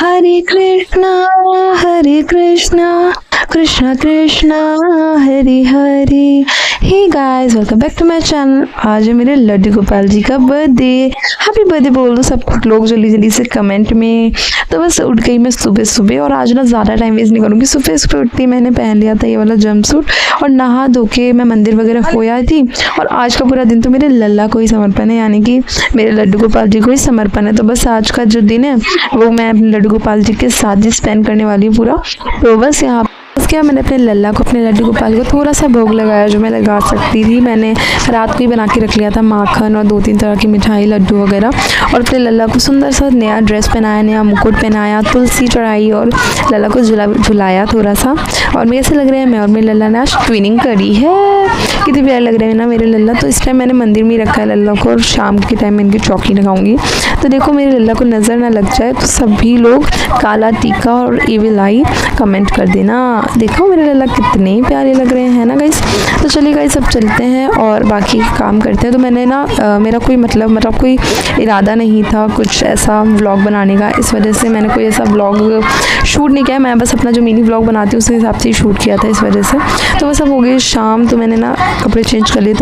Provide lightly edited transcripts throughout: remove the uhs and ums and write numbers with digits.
Hare Krishna Krishna Krishna Hare Hare. Hey guys, welcome back to my channel. आज है मेरे लड्डू गोपाल जी का बर्थडे। हैप्पी बर्थडे बोल दो सब लोग जल्दी जल्दी से कमेंट में। तो बस उठ गई मैं सुबह सुबह, और आज ना ज़्यादा टाइम वेस्ट नहीं करूँगी। सुबह सुबह उठती मैंने पहन लिया था ये वाला जंप सूट, और नहा धो के मैं मंदिर वगैरह हो आई थी। और आज का पूरा दिन तो मेरे लल्ला को ही समर्पण है, यानी कि मेरे लड्डू गोपाल जी को ही समर्पण है। तो बस आज का जो दिन है वो मैं अपने लड्डू गोपाल जी के साथ ही स्पेंड करने वाली हूँ पूरा। तो बस यहाँ उसके बाद मैंने अपने लल्ला को, अपने लड्डू गोपाल को थोड़ा सा भोग लगाया जो मैं लगा सकती थी। मैंने रात को ही बना के रख लिया था माखन और 2-3 तरह की मिठाई, लड्डू वगैरह। और अपने लल्ला को सुंदर सा नया ड्रेस पहनाया, नया मुकुट पहनाया, तुलसी चढ़ाई और लल्ला को झुलाया थोड़ा सा। और मेरे ऐसे लग रहा है मैं और मेरे लल्ला ने आज ट्विनिंग करी है। कितने प्यारे लग रहे हैं ना मेरे लल्ला। तो इस टाइम मैंने मंदिर में ही रखा है लल्ला को, और शाम के टाइम मैं इनकी चौकी लगाऊंगी। तो देखो मेरे लल्ला को नज़र ना लग जाए तो सभी लोग काला टीका और इविल आई कमेंट कर देना। देखो मेरे लल्ला कितने प्यारे लग रहे हैं ना गाइस। तो चलिए गाइस अब चलते हैं और बाकी काम करते हैं। तो मैंने ना मेरा कोई मतलब कोई इरादा नहीं था कुछ ऐसा व्लॉग बनाने का, इस वजह से मैंने कोई ऐसा व्लॉग शूट नहीं किया। मैं बस अपना जो मिनी व्लॉग बनाती हूँ उस हिसाब से ही शूट किया था, इस वजह से। तो बस अब हो गई शाम, तो मैंने ना कपड़े चेंज कर लिए।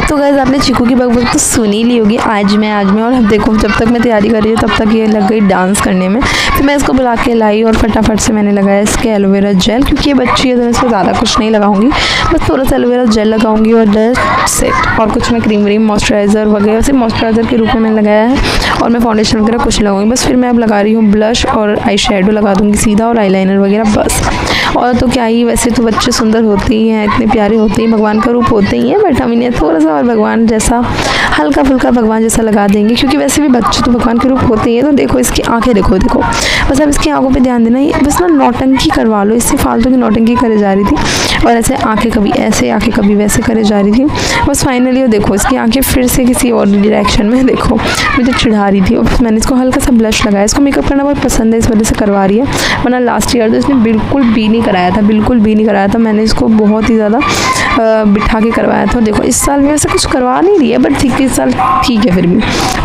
तो गाइस आपने चीकू की बकबक तो सुनी ली होगी, आज मैं और अब देखो जब तक मैं तैयारी कर रही थी तब तक ये लग गई डांस करने में। फिर मैं इसको बुला के लाई और फटाफट से मैंने लगाया इसके एलोवेरा जेल, क्योंकि ये बच्ची है तो मैं इसको ज़्यादा कुछ नहीं लगाऊंगी, बस थोड़ा सा एलोवेरा जेल लगाऊंगी और दैट्स इट। और कुछ मैं क्रीम व्रीम मॉइस्चराइज़र वगैरह सिर्फ मॉइस्चराइज़र के रूप में मैंने लगाया है, और मैं फाउंडेशन वगैरह कुछ लगाऊंगी बस। फिर मैं अब लगा रही हूँ ब्लश और आई शेडो लगा दूँगी सीधा, और आईलाइनर वगैरह बस। और तो क्या ही, वैसे तो बच्चे सुंदर होते ही हैं, इतने प्यारे होते ही, भगवान का रूप होते ही हैं, बट हम इन्हें थोड़ा सा और भगवान जैसा हल्का फुल्का भगवान जैसा लगा देंगे, क्योंकि वैसे भी बच्चे तो भगवान के रूप होते ही हैं। तो देखो इसकी आंखें देखो बस अब इसकी आंखों पे ध्यान देना। ये बस ना नौटंकी करवा लो इससे, फालतू की नौटंकी करे जा रही थी, और ऐसे आंखें कभी ऐसे आंखें कभी वैसे करे जा रही थी। बस फाइनली वो देखो इसकी आंखें फिर से किसी और डायरेक्शन में देखो मुझे चिढ़ा रही थी। और मैंने इसको हल्का सा ब्लश लगाया। इसको मेकअप करना बहुत पसंद है, इस वजह से करवा रही है, वरना लास्ट ईयर तो इसने बिल्कुल भी नहीं कराया था। मैंने इसको बहुत ही ज़्यादा बिठा के करवाया था। देखो इस साल भी वैसे कुछ करवा नहीं रही है, बट ठीक है इस साल ठीक है फिर भी।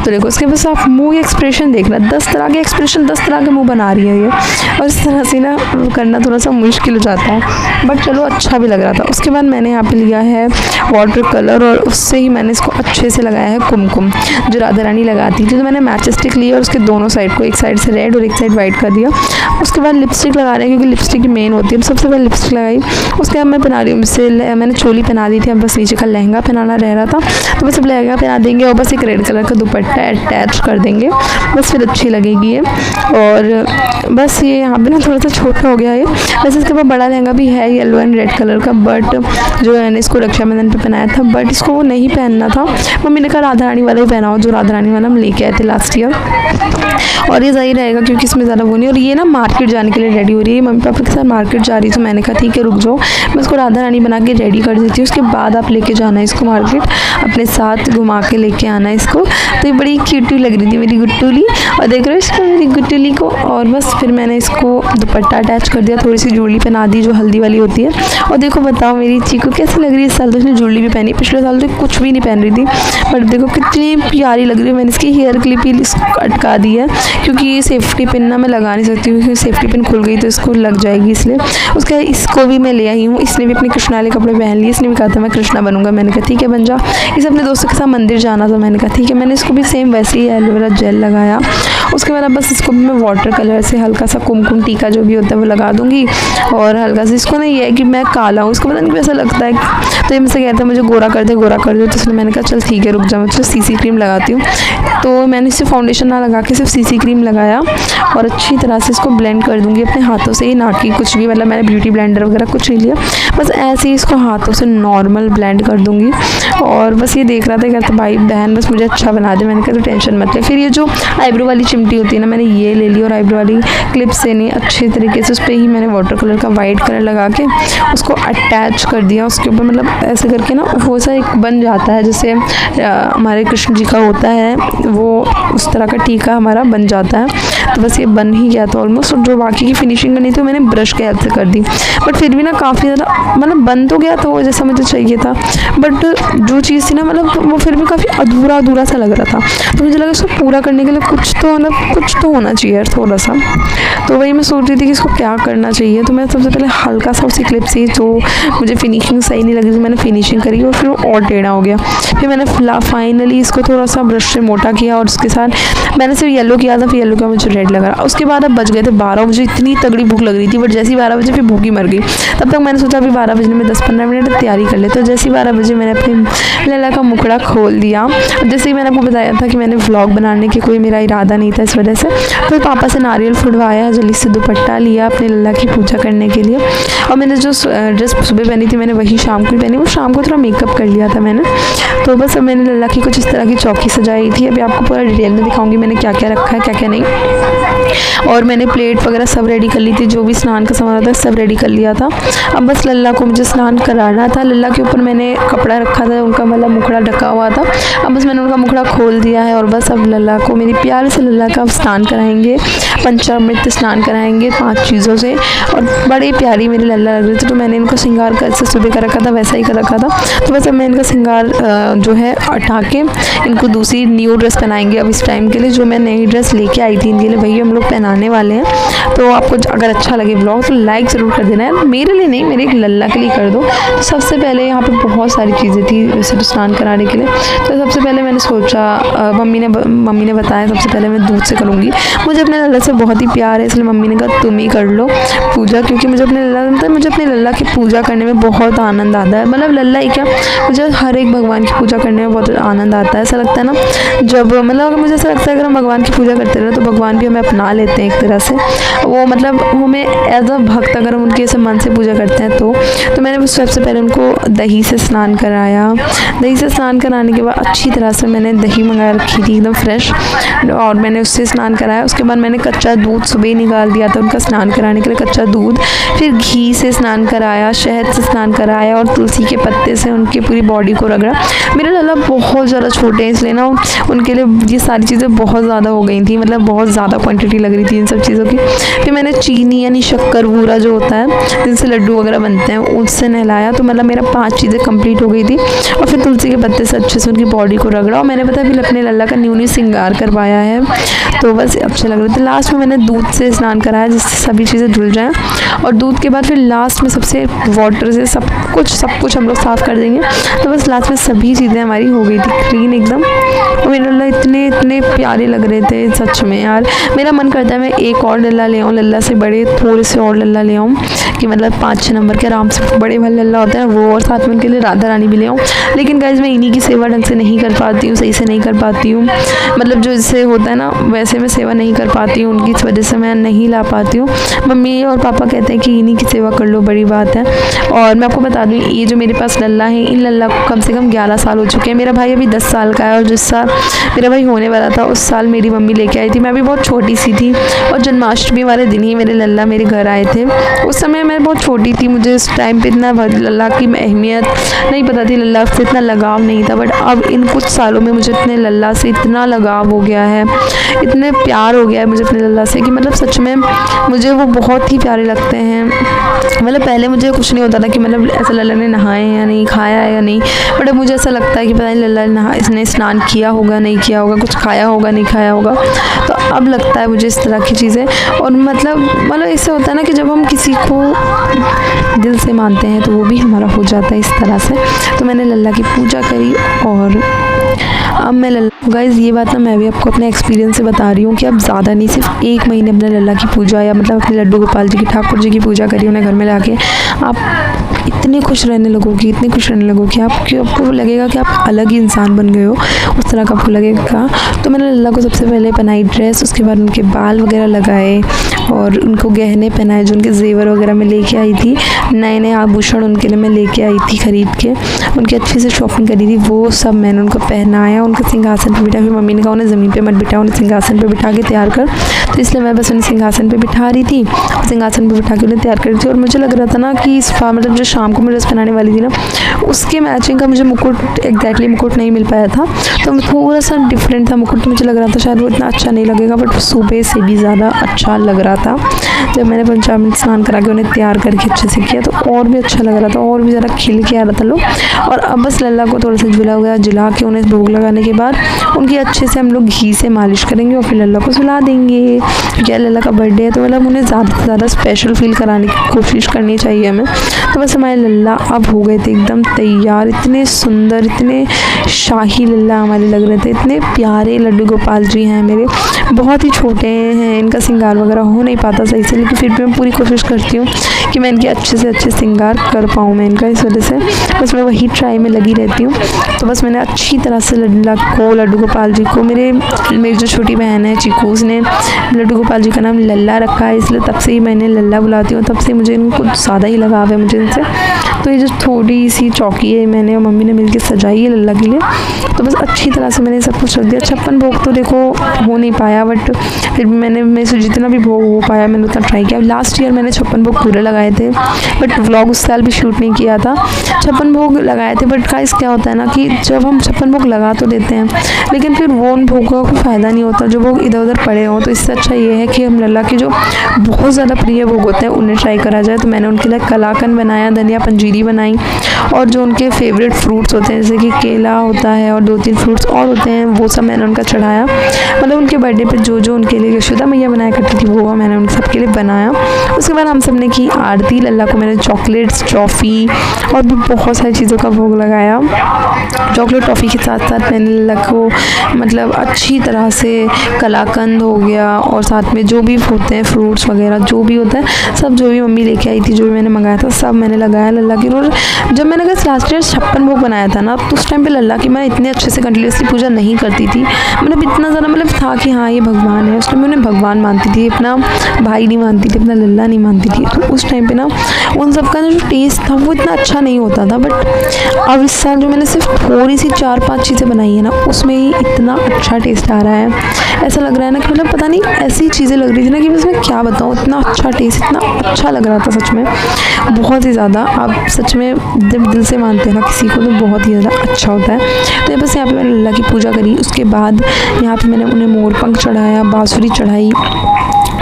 तो देखो इसके बस आप मुंह एक्सप्रेशन देखना, 10 तरह के एक्सप्रेशन 10 तरह के मुंह बना रही है ये, और इस तरह से ना करना थोड़ा सा मुश्किल हो जाता है, बट चलो अच्छा भी लग रहा था। उसके बाद मैंने यहाँ पे लिया है वाटर कलर, और उससे ही मैंने इसको अच्छे से लगाया है कुमकुम, जो राधा रानी लगाती थी। तो मैंने मैच स्टिक ली और उसके दोनों साइड को, एक साइड से रेड और एक साइड वाइट कर दिया। उसके बाद लिपस्टिक लगा रहे हैं, क्योंकि लिपस्टिक की मेन होती है। सबसे पहले लिपस्टिक लगाई, उसके बाद मैं पहना रही हूँ, मैंने चोली पहना दी थी, अब बस नीचे का लहंगा पहनाना रह रहा था। तो बस अब लहंगा पहना देंगे और बस एक रेड कलर का दुपट्टा अटैच कर देंगे, बस फिर अच्छी लगेगी ये। और बस ये यहाँ पे ना थोड़ा सा छोटा हो गया है। वैसे इसके बाद बड़ा लहंगा भी है येलो एंड रेड कलर का, बट जो मैंने इसको रक्षाबंधन पे पहनाया था, बट इसको वो नहीं पहनना था। मम्मी ने कहा राधा रानी वाला ही पहनाओ, जो राधा रानी वाला हम लेके आए थे लास्ट ईयर, और ये सही रहेगा क्योंकि इसमें ज़्यादा वो नहीं। और ये ना मार्केट जाने के लिए रेडी हो रही है, मम्मी पापा के साथ मार्केट जा रही, तो मैंने कहा ठीक है रुक जाओ, मैं इसको राधा रानी बना के रेडी कर देती हूँ, उसके बाद आप लेके जाना है इसको मार्केट, अपने साथ घुमा के लेके आना है इसको। तो ये बड़ी क्यूटी लग रही थी मेरी गुट्टूली, और देख रहे हो इसको मेरी गुट्टूली को। और बस फिर मैंने इसको दुपट्टा अटैच कर दिया, थोड़ी सी ज्वेलरी पहना दी जो हल्दी वाली होती है। और देखो बताओ मेरी चीकू कैसी लग रही है इस साल। तो इसने ज्वेलरी भी पहनी, पिछले साल तो कुछ भी नहीं पहन रही थी, बट देखो कितनी प्यारी लग रही है। मैंने इसकी हेयर क्लिप ही अटका दी है, क्योंकि सेफ्टी पिन ना मैं लगा नहीं सकती हूँ, क्योंकि सेफ्टी पिन खुल गई तो इसको लग जाएगी, इसलिए। उसके इसको भी मैं ले आई हूँ, इसने भी अपने कृष्णा वाले कपड़े पहन लिए। इसने भी कहा था मैं कृष्णा बनूंगा, मैंने कहा ठीक है बन जा। इसे अपने दोस्तों के साथ मंदिर जाना था, मैंने कहा ठीक है। मैंने इसको भी सेम वैसे ही एलोवेरा जेल लगाया। उसके बाद अब बस इसको भी मैं वाटर कलर से हल्का सा कुमकुम टीका जो भी होता है वो लगा दूंगी, और हल्का सा इसको ना ये है कि मैं काला हूँ, इसको पता नहीं कैसा लगता है, तो ये मुझसे कहता है मुझे गोरा कर दे। तो इसलिए मैंने कहा चल ठीक है रुक जा, मैं सीसी क्रीम लगाती हूँ। तो मैंने इसे फाउंडेशन ना लगा के सिर्फ सीसी क्रीम लगाया, और अच्छी तरह से इसको ब्लेंड कर दूंगी अपने हाथों से ही, ना कि कुछ भी मतलब मैंने ब्यूटी ब्लेंडर वगैरह कुछ नहीं लिया, बस ऐसे ही इसको हाथों से नॉर्मल ब्लेंड कर दूंगी। और बस ये देख रहा था, कहता भाई बहन बस मुझे अच्छा बना दे, मैंने कहा तो टेंशन मत ले। फिर ये जो आईब्रो वाली चिमटी होती है ना, मैंने ये ले ली, और आईब्रो वाली क्लिप से नहीं अच्छे तरीके से उस पर ही मैंने वाटर कलर का वाइट कलर लगा के उसको अटैच कर दिया उसके ऊपर, मतलब ऐसे करके ना वो सा एक बन जाता है जैसे हमारे कृष्ण जी का होता है, वो उस तरह का टीका हमारा बन जाता है। तो बस ये बन ही गया था ऑलमोस्ट। और जो बाकी की फिनिशिंग करनी थी वो मैंने ब्रश के हेल्प से कर दी, बट फिर भी ना काफ़ी ज़्यादा मतलब बन तो गया था वो जैसा मुझे चाहिए था, बट जो चीज़ थी ना मतलब वो फिर भी काफ़ी अधूरा अधूरा सा लग रहा था। तो मुझे लगा इसको पूरा करने के लिए कुछ तो होना चाहिए यार थोड़ा सा। तो वही मैं सोच रही थी कि इसको क्या करना चाहिए। तो मैं सबसे पहले हल्का सा उसी क्लिप से जो मुझे फिनिशिंग सही नहीं लगी थी मैंने फिनिशिंग करी और फिर वो और टेढ़ा हो गया। फिर मैंने फाइनली इसको थोड़ा सा ब्रश से मोटा किया और उसके साथ मैंने सिर्फ येलो किया था, फिर येलो का मुझे रेड लगा। उसके बाद अब बज गए थे 12, मुझे इतनी तगड़ी भूख लग रही थी, बट जैसे ही 12 बजे फिर भूखी मर गई। तब तक मैंने सोचा अभी 12 बजने में 10-15 मिनट तैयारी कर ले। तो जैसे ही 12 बजे मैंने अपनी लल्ला का मुखड़ा खोल दिया। जैसे ही मैंने आपको बताया था कि मैंने व्लॉग बनाने की कोई मेरा इरादा नहीं था इस वजह से, फिर पापा से नारियल फुटवाया, जल्दी से दुपट्टा लिया अपने लल्ला की पूजा करने के लिए। और मैंने जो ड्रेस सुबह पहनी थी मैंने वही शाम को ही पहनी, वो शाम को थोड़ा मेकअप कर लिया था मैंने। तो बस अब मैंने लल्ला की कुछ इस तरह की चौकी सजाई थी। अभी आपको पूरा डिटेल में दिखाऊंगी मैंने क्या क्या रखा है क्या क्या नहीं। और मैंने प्लेट वगैरह सब रेडी कर ली थी, जो भी स्नान का सामान होता है सब रेडी कर लिया था। अब बस लल्ला को मुझे स्नान कराना था। लल्ला के ऊपर मैंने कपड़ा रखा था, उनका मतलब मुखड़ा ढका हुआ था। अब बस मैंने उनका मुखड़ा खोल दिया है और बस अब लल्ला को मेरी प्यार से लल्ला का स्नान कराएंगे, पंचामृत स्नान कराएंगे 5 चीज़ों से। और बड़ी प्यारी मेरी लल्ला लग रही थी, तो मैंने इनको श्रृंगार कैसे सुबह कर रखा था वैसा ही कर रखा था। तो बस अब मैं इनका श्रृंगार जो है हटा के इनको दूसरी न्यू ड्रेस पहनाएंगे। अब इस टाइम के लिए जो मैं नई ड्रेस लेके आई थी इनके लिए वही हम लोग पहनाने वाले हैं। तो आपको अगर अच्छा लगे ब्लॉग तो लाइक ज़रूर कर देना है, मेरे लिए नहीं मेरे एक लल्ला के लिए कर दो। तो सबसे पहले यहाँ पे बहुत सारी चीज़ें थी वैसे तो स्नान कराने के लिए। तो सबसे पहले मैंने सोचा मम्मी ने बताया सबसे पहले मैं दूध से करूँगी। मुझे अपने लल्ला से बहुत ही प्यार है, इसलिए मम्मी ने कहा तुम ही कर लो पूजा, क्योंकि मुझे अपने लल्ला की पूजा करने में बहुत आनंद आता है। मतलब लल्ला ही क्या, मुझे हर एक भगवान की पूजा करने में बहुत आनंद आता है। ऐसा लगता है ना जब मतलब मुझे ऐसा लगता है अगर हम भगवान की पूजा करते रहे तो भगवान भी हमें अपना लेते हैं एक तरह से। वो मतलब हमें एज अ भक्त अगर हम उनके ऐसे मन से पूजा करते हैं तो मैंने सबसे पहले उनको दही से स्नान कराया। दही से स्नान कराने के बाद अच्छी तरह से मैंने दही मंगा रखी थी एकदम फ्रेश, और मैंने उससे स्नान कराया। उसके बाद मैंने कच्चा दूध सुबह ही निकाल दिया था उनका स्नान कराने के लिए, कच्चा दूध। फिर घी से स्नान कराया, शहद से स्नान कराया और तुलसी के पत्ते से उनकी पूरी बॉडी को रगड़ा। मेरे लल्ला बहुत ज़्यादा छोटे हैं इसलिए ना उनके लिए ये सारी चीज़ें बहुत ज़्यादा हो गई थी, मतलब बहुत ज़्यादा क्वांटिटी लग रही थी इन सब चीज़ों की। फिर मैंने चीनी यानी शक्कर बूरा जो होता है जिनसे लड्डू वगैरह बनते हैं उससे नहलाया। तो मतलब मेरा 5 चीज़ें कंप्लीट हो गई थी। और फिर तुलसी के पत्ते से अच्छे से उनकी बॉडी को रगड़ा और मैंने पता फिर अपने लल्ला का न्यू श्रृंगार करवाया है। तो बस अच्छे लग रहे थे। लास्ट में मैंने दूध से स्नान कराया जिससे सभी चीज़ें धुल जाएँ, और दूध के बाद फिर लास्ट में सबसे वाटर से सब कुछ हम लोग साफ़ कर देंगे। तो बस लास्ट में सभी चीज़ें हमारी हो गई थी क्लीन एकदम। और मेरे लल्ला इतने प्यारे लग रहे थे सच में यार। मेरा मन करता है मैं एक और लल्ला ले आऊँ, लल्ला से बड़े थोड़े से और लल्ला ले आऊँ कि मतलब 5-6 नंबर के आराम से बड़े वाले लल्ला होते हैं वो, और साथ में उनके लिए राधा रानी भी ले आऊँ। लेकिन गाइस मैं इन्हीं की सेवा ढंग से नहीं कर पाती हूँ, सही से नहीं कर पाती हूँ। मतलब जो इससे होता है ना वैसे मैं सेवा नहीं कर पाती हूँ, उनकी वजह से मैं नहीं ला पाती हूँ। मम्मी और पापा कहते हैं कि इन्हीं की सेवा कर लो, बड़ी बात है। और मैं आपको बता दूँ ये जो मेरे पास लल्ला है इन लल्ला को कम से कम 11 साल हो चुके हैं। मेरा भाई अभी 10 साल का है, और जिस साल मेरा भाई होने वाला था उस साल मेरी मम्मी लेके आई थी। मैं अभी बहुत छोटी सी थी और जन्माष्टमी वाले दिन ही मेरे लल्ला मेरे घर आए थे। उस समय मैं बहुत छोटी थी, मुझे उस टाइम पे इतना लल्ला की अहमियत नहीं पता थी, लल्ला से इतना लगाव नहीं था। बट अब इन कुछ सालों में मुझे इतने लल्ला से इतना लगाव हो गया है, इतने प्यार हो गया है मुझे अपने लल्ला से कि मतलब सच में मुझे वो बहुत ही प्यारे लगते हैं। मतलब पहले मुझे कुछ नहीं होता था कि मतलब ऐसा लल्ला ने नहाए या नहीं, खाया है या नहीं, बट अब मुझे ऐसा लगता है कि पता नहीं लल्ला इसने स्नान किया होगा नहीं किया होगा, कुछ खाया होगा नहीं खाया होगा। तो अब लगता है मुझे इस तरह की चीज़ें। और मतलब इससे होता है ना कि जब हम किसी को दिल से मानते हैं तो वो भी हमारा हो जाता है इस तरह से। तो मैंने लल्ला की पूजा करी और अब मैं लल्ला गाइज़ ये बात ना मैं भी आपको अपने एक्सपीरियंस से बता रही हूँ कि अब ज़्यादा नहीं, सिर्फ 1 महीने अपने लल्ला की पूजा या मतलब अपने लड्डू गोपाल जी की ठाकुर जी की पूजा करी उन्हें घर में लाके आप इतने खुश रहने लगोगी, इतने खुश रहने लगोगी आपको लगेगा कि आप अलग ही इंसान बन गए हो, उस तरह का आपको लगेगा। तो मैंने लल्ला को सबसे पहले पहनाई ड्रेस, उसके बाद उनके बाल वगैरह लगाए और उनको गहने पहनाए जो उनके जेवर वगैरह में लेके आई थी। नए आभूषण उनके लिए मैं लेके आई थी ख़रीद के, उनकी अच्छे से शॉपिंग करी थी, वो सब मैंने उनको पहनाया। उनके सिंहासन पर बिठा, फिर मम्मी ने कहा उन्हें ज़मीन पे मत बिठा, उन्हें सिंहासन पे बिठा के तैयार कर। तो इसलिए मैं बस उन्हें सिंहासन पे बिठा रही थी, सिंहासन पे बिठा के उन्हें तैयार कर रही थी। और मुझे लग रहा था ना कि इस बार मतलब जो शाम को मैं ड्रेस पहनाने वाली थी ना, उसके मैचिंग का मुझे मुकुट एग्जैक्टली मुकुट नहीं मिल पाया था, तो थोड़ा सा डिफरेंट था मुकुट। मुझे लग रहा था शायद वो इतना अच्छा नहीं लगेगा, बट सुबह से भी ज़्यादा अच्छा लग रहा था। जब मैंने पंचामृत स्नान करा के उन्हें तैयार करके अच्छे से किया तो और भी अच्छा लग रहा था, और भी ज़्यादा खिल के आ रहा था लोग। और अब बस लल्ला को थोड़ा सा झुला वगैरह झुला के उन्हें भोग लगाने के बाद उनकी अच्छे से हम लोग घी से मालिश करेंगे और फिर लल्ला को सुला देंगे। क्या लल्ला का बर्थडे है तो मतलब उन्हें ज़्यादा से ज़्यादा स्पेशल फील कराने की कोशिश करनी चाहिए हमें। तो बस हमारे लल्ला अब हो गए थे एकदम तैयार, इतने सुंदर, इतने शाही लल्ला हमारे लग रहे थे, इतने प्यारे लड्डू गोपाल जी हैं मेरे। बहुत ही छोटे हैं, इनका श्रृंगार वगैरह हो नहीं पाता सही से, लेकिन फिर भी मैं पूरी कोशिश करती हूँ कि मैं इनके अच्छे से अच्छे श्रृंगार कर पाऊँ मैं इनका। इस वजह से बस मैं वही ट्राई में लगी रहती हूँ। तो बस मैंने अच्छी तरह से लड्डू गोपाल जी को, मेरी जो छोटी बहन है चीकू, उसने लड्डू गोपाल जी का नाम लल्ला रखा है, इसलिए तब से ही मैं इन्हें लल्ला बुलाती हूँ। तब से मुझे इनको कुछ ज़्यादा ही लगाव है मुझे इनसे। तो ये जो थोड़ी सी चौकी है मैंने और मम्मी ने मिलकर सजाई है लल्ला के लिए, तो बस अच्छी तरह से मैंने सब कुछ रख दिया। 56 भोग तो देखो हो नहीं पाया, बट फिर भी मेरे से जितना भी भोग हो पाया मैंने उतना ट्राई किया। लास्ट ईयर मैंने 56 भोग पूरे लगाए थे, बट व्लॉग उस साल भी शूट नहीं किया था। 56 भोग लगाए थे, बट गाइस क्या होता है ना कि जब हम 56 भोग लगा तो देते हैं, लेकिन फिर वो उन भोगों का कोई फ़ायदा नहीं होता जो भोग इधर उधर पड़े हों। तो इससे अच्छा ये है कि हम लल्ला के जो बहुत ज़्यादा प्रिय भोग होते हैं उन्हें ट्राई करा जाए। तो मैंने उनके लिए कलाकंद बनाया, धनिया पंजीरी बनाई, और जो उनके फेवरेट फ्रूट्स होते हैं जैसे कि केला होता है और 2-3 फ्रूट्स और होते हैं, वो सब मैंने उनका चढ़ाया। मतलब उनके बर्थडे पे जो जो उनके लिए यशोदा मैया बनाया करती थी वो मैंने उन सबके लिए बनाया। उसके बाद हम सब ने की आरती। लल्ला को मैंने चॉकलेट्स, टॉफ़ी और भी बहुत सारी चीज़ों का भोग लगाया। चॉकलेट टॉफ़ी के साथ साथ मैंने लल्ला को मतलब अच्छी तरह से कलाकंद हो गया और साथ में जो भी होते हैं फ्रूट्स वगैरह जो भी होता है सब, जो भी मम्मी लेके आई थी, जो भी मैंने मंगाया था सब मैंने लगाया लल्ला की। और जब मैंने लास्ट ईयर 56 भोग बनाया था ना, तो उस टाइम पे लल्ला की मैं इतने अच्छे से कंटिन्यूसली पूजा नहीं करती थी। मतलब इतना ज़्यादा मतलब था कि हाँ ये भगवान है, उस टाइम मैं उन्हें भगवान मानती थी, अपना भाई नहीं मानती थी, अपना लल्ला नहीं मानती थी। तो उस टाइम पे ना उन सब का जो टेस्ट था वो इतना अच्छा नहीं होता था। बट अब इस साल जो मैंने सिर्फ थोड़ी सी 4-5 चीज़ें बनाई है ना, उसमें ही इतना अच्छा टेस्ट आ रहा है। ऐसा लग रहा है ना कि मतलब पता नहीं ऐसी चीज़ें लग रही थी ना कि बस मैं क्या बताऊँ, इतना अच्छा टेस्ट, इतना अच्छा लग रहा था सच में, बहुत ही ज़्यादा। आप सच में जब दिल से मानते हैं ना किसी को तो बहुत ही ज़्यादा अच्छा होता है। तो बस यहाँ पे मैंने लल्ला की पूजा करी। उसके बाद यहाँ पे मैंने उन्हें मोरपंख चढ़ाया, बाँसुरी चढ़ाई,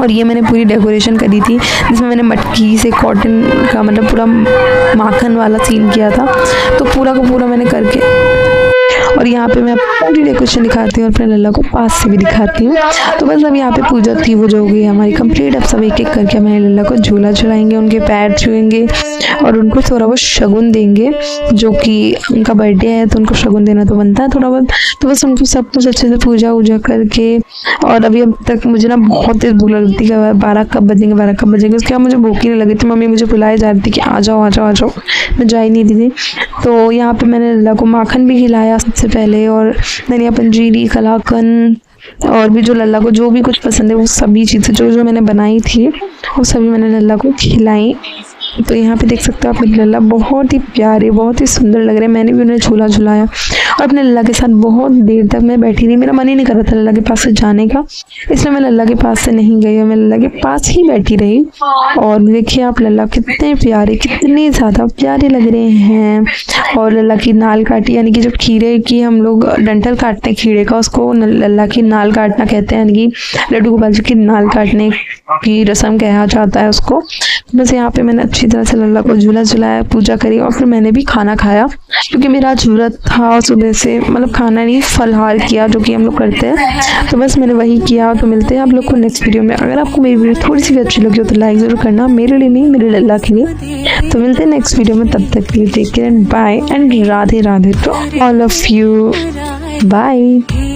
और ये मैंने पूरी डेकोरेशन करी थी जिसमें मैंने मटकी से कॉटन का मतलब पूरा माखन वाला सीन किया था। तो पूरा का पूरा मैंने करके, और यहाँ पे मैं पूरी डेकोरेशन दिखाती हूँ और अपने लल्ला को पास से भी दिखाती हूँ। तो बस अब यहाँ पे पूजा थी वो जो हो गई हमारी कंप्लीट। अब सब एक एक करके हमारे लल्ला को झूला झुलाएंगे, उनके पैर छुएंगे और उनको थोड़ा बहुत शगुन देंगे, जो कि उनका बर्थडे है तो उनको शगुन देना तो बनता है थोड़ा बहुत। तो बस उनको सब कुछ अच्छे से पूजा वूजा करके, और अभी अब तक मुझे ना बहुत तेज भूख लग रही थी कि 12 कब बजेंगे। उसके बाद मुझे भूख ही नहीं लगी थी, मम्मी मुझे बुलाए जा रही थी कि आ जाओ, मैं जा ही नहीं दी थी। तो यहाँ पे मैंने लल्ला को माखन भी खिलाया सबसे पहले, और धनिया पंजीरी, कलाकंद, और भी जो लल्ला को जो भी कुछ पसंद है वो सभी चीज़ें जो जो मैंने बनाई थी वो सभी मैंने लल्ला को खिलाई। तो यहाँ पे देख सकते हो आप, मेरे लल्ला बहुत ही प्यारे, बहुत ही सुंदर लग रहे हैं। मैंने भी उन्हें झूला झुलाया और अपने लल्ला के साथ बहुत देर तक मैं बैठी रही। मेरा मन ही नहीं कर रहा था लल्ला के पास से जाने का, इसलिए मैं लल्ला के पास से नहीं गई और मैं लल्ला के पास ही बैठी रही। और देखिए आप लल्ला कितने प्यारे, कितने ज़्यादा प्यारे लग रहे हैं। और लल्ला की नाल काटी, यानी कि जो खीरे की हम लोग डंठल काटते हैं खीरे का, उसको लल्ला की नाल काटना कहते हैं, यानी कि लड्डू गोपाल जी की नाल काटने की रस्म कहा जाता है उसको। बस यहाँ पे मैंने अच्छी तरह से लल्ला को झूला झुलाया, पूजा करी, और फिर मैंने भी खाना खाया क्योंकि मेरा आज व्रत था सुबह से, मतलब खाना नहीं फलहार किया जो कि हम लोग करते हैं। तो बस मैंने वही किया। तो मिलते हैं आप लोग को नेक्स्ट वीडियो में। अगर आपको मेरी वीडियो थोड़ी सी भी अच्छी लगी हो तो लाइक ज़रूर करना, मेरे लिए नहीं मेरे लल्ला के लिए। तो मिलते हैं नेक्स्ट वीडियो में, तब तक के लिए take care and bye and Radhe Radhe to all of you, bye.